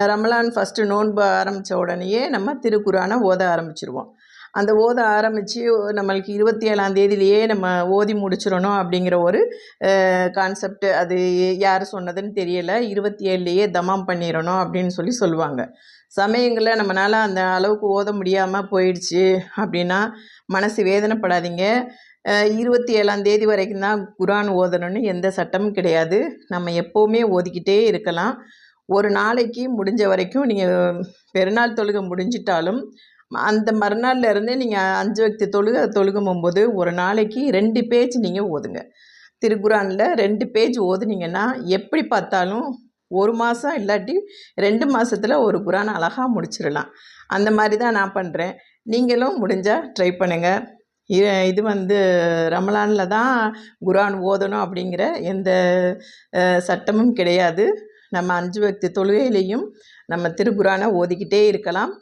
Ramadan first நோன்பு ஆரம்பித்த உடனேயே நம்ம திருக்குரானை ஓத ஆரம்பிச்சிருவோம். அந்த ஓத ஆரம்பித்து நம்மளுக்கு 27ஆம் தேதியிலேயே நம்ம ஓதி முடிச்சிடணும் அப்படிங்கிற ஒரு கான்செப்ட். அது யார் சொன்னதுன்னு தெரியல. 27லேயே தமாம் பண்ணிடணும் அப்படின்னு சொல்லுவாங்க. சமயங்களில் நம்மளால் அந்த அளவுக்கு ஓத முடியாமல் போயிடுச்சு அப்படின்னா மனசு வேதனைப்படாதீங்க. 27ஆம் தேதி வரைக்கும் தான் குரான் ஓதணும்னு எந்த சட்டமும் கிடையாது. நம்ம எப்போவுமே ஓதிக்கிட்டே இருக்கலாம். ஒரு நாளைக்கு முடிஞ்ச வரைக்கும் நீங்கள் பெருநாள் தொழுகை முடிஞ்சிட்டாலும் அந்த மறுநாள்ல இருந்து நீங்கள் 5 வக்து தொழுகும்போது ஒரு நாளைக்கு 2 பேஜ் நீங்கள் ஓதுங்க. திருக்குரானில் 2 பேஜ் ஓதுனீங்கன்னா எப்படி பார்த்தாலும் 1 மாதம் இல்லாட்டி 2 மாதத்தில் ஒரு குரான் அழகாக முடிச்சிடலாம். அந்த மாதிரி தான் நான் பண்ணுறேன். நீங்களும் முடிஞ்சால் ட்ரை பண்ணுங்கள். இது ரமலானில் தான் குரான் ஓதணும் அப்படிங்கிற எந்த சட்டமும் கிடையாது. நம்ம 5 வக்து தொழுகையிலையும் நம்ம திருக்குரானை ஓதிக்கிட்டே இருக்கலாம்.